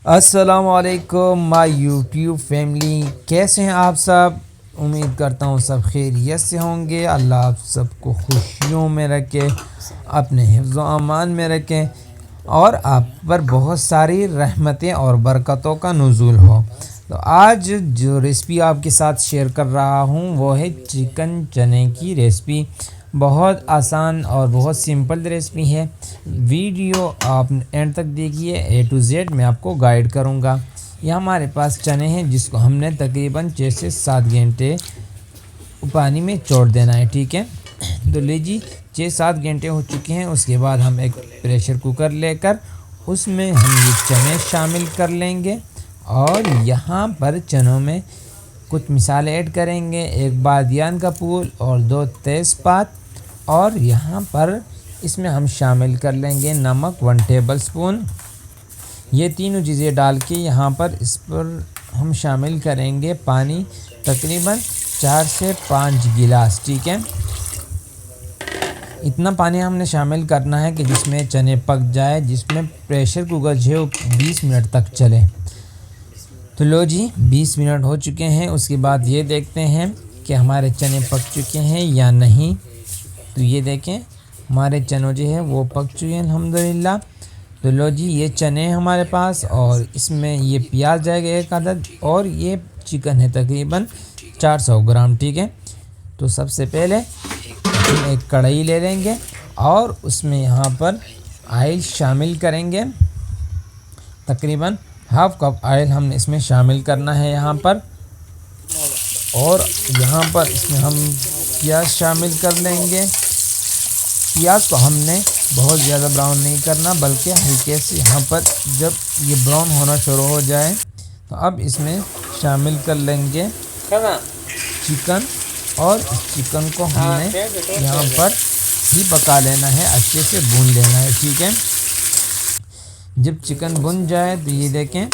अस्सलामुअलैकुम my YouTube family, कैसे हैं आप सब। उम्मीद करता हूँ सब खैरियत से होंगे। अल्लाह आप सबको खुशियों में रखे, अपने हिफ्ज़ व अमान में रखें और आप पर बहुत सारी रहमतें और बरकतों का नुज़ूल हो। तो आज जो रेसिपी आपके साथ शेयर कर रहा हूँ वो है चिकन चने की रेसिपी। बहुत आसान और बहुत सिंपल रेसिपी है। वीडियो आप एंड तक देखिए, ए टू जेड मैं आपको गाइड करूँगा। यह हमारे पास चने हैं जिसको हमने तकरीबन 6 से 7 घंटे पानी में छोड़ देना है, ठीक है। तो लीजिए 6-7 घंटे हो चुके हैं। उसके बाद हम एक प्रेशर कुकर लेकर उसमें हम ये चने शामिल कर लेंगे और यहाँ पर चनों में कुछ मिसाले ऐड करेंगे। एक बादियान का फूल और 2 तेज़पात, और यहाँ पर इसमें हम शामिल कर लेंगे नमक 1 टेबलस्पून। ये तीनों चीज़ें डाल के यहाँ पर इस पर हम शामिल करेंगे पानी तकरीबन 4 से 5 गिलास, ठीक है। इतना पानी हमने शामिल करना है कि जिसमें चने पक जाए, जिसमें प्रेशर कुकर जो 20 मिनट तक चले। तो लो जी 20 मिनट हो चुके हैं। उसके बाद ये देखते हैं कि हमारे चने पक चुके हैं या नहीं। तो ये देखें हमारे चने जो है वो पक चुके हैं अल्हम्दुलिल्लाह। तो लो जी ये चने हमारे पास, और इसमें ये प्याज जाएगा 1 अदद, और ये चिकन है तकरीबन 400 ग्राम, ठीक है। तो सबसे पहले हम एक कढ़ाई ले लेंगे और उसमें यहाँ पर ऑयल शामिल करेंगे। तकरीबन हाफ़ कप ऑयल हमने इसमें शामिल करना है यहाँ पर, और यहाँ पर इसमें हम प्याज शामिल कर लेंगे। प्याज को हमने बहुत ज़्यादा ब्राउन नहीं करना, बल्कि हल्के से यहाँ पर जब ये ब्राउन होना शुरू हो जाए तो अब इसमें शामिल कर लेंगे चिकन, और इस चिकन को हमने यहाँ पर ही पका लेना है, अच्छे से भून लेना है, ठीक है। जब चिकन भुन जाए तो ये देखें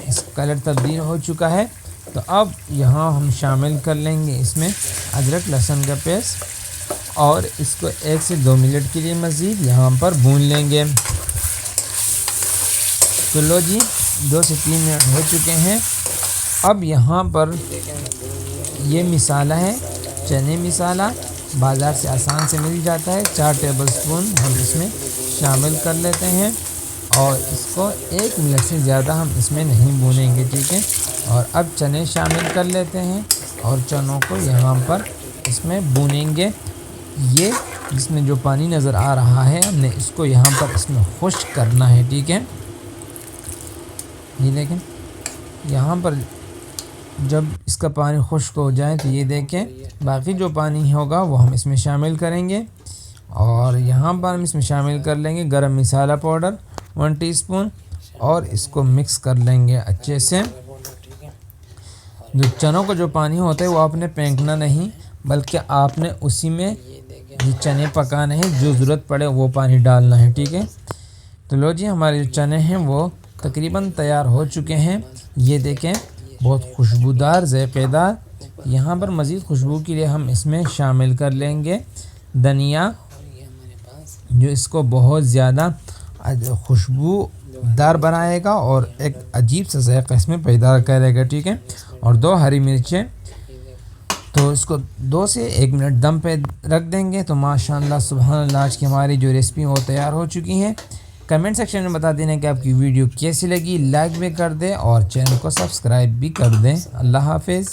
इस कलर तब्दील हो चुका है। तो अब यहाँ हम शामिल कर लेंगे इसमें अदरक लहसुन का पेस्ट, और इसको 1 से 2 मिनट के लिए मज़ीद यहाँ पर भून लेंगे। तो लो जी 2 से 3 मिनट हो चुके हैं। अब यहाँ पर ये मिसाला है, चने मिसाला बाज़ार से आसान से मिल जाता है। 4 टेबलस्पून हम इसमें शामिल कर लेते हैं, और इसको 1 मिनट से ज़्यादा हम इसमें नहीं भूनेंगे, ठीक है। और अब चने शामिल कर लेते हैं और चनों को यहाँ पर इसमें भूनेंगे। ये जिसमें जो पानी नज़र आ रहा है हमने इसको यहाँ पर इसमें खुश्क करना है, ठीक है। ये देखें यहाँ पर जब इसका पानी खुश्क हो जाए तो ये देखें बाकी जो पानी होगा वो हम इसमें शामिल करेंगे, और यहाँ पर हम इसमें शामिल कर लेंगे गरम मसाला पाउडर 1 टीस्पून, और इसको मिक्स कर लेंगे अच्छे से। जो चनों का जो पानी होता है वो आपने फेंकना नहीं, बल्कि आपने उसी में ये चने पकाने हैं, जो ज़रूरत पड़े वो पानी डालना है, ठीक है। तो लो जी हमारे जो चने हैं वो तकरीबन तैयार हो चुके हैं। ये देखें बहुत खुशबूदार ज़ायक़ेदार। यहाँ पर मज़ीद खुशबू के लिए हम इसमें शामिल कर लेंगे धनिया, जो इसको बहुत ज़्यादा खुशबूदार बनाएगा और एक अजीब सा ज़ायक़ा इसमें पैदा करेगा, ठीक है। और 2 हरी मिर्चें, तो इसको 2 से 1 मिनट दम पे रख देंगे। तो माशाअल्लाह सुभान आज की हमारी जो रेसिपी वो तैयार हो चुकी है। कमेंट सेक्शन में बता देना कि आपकी वीडियो कैसी लगी, लाइक भी कर दें और चैनल को सब्सक्राइब भी कर दें। अल्लाह हाफिज़।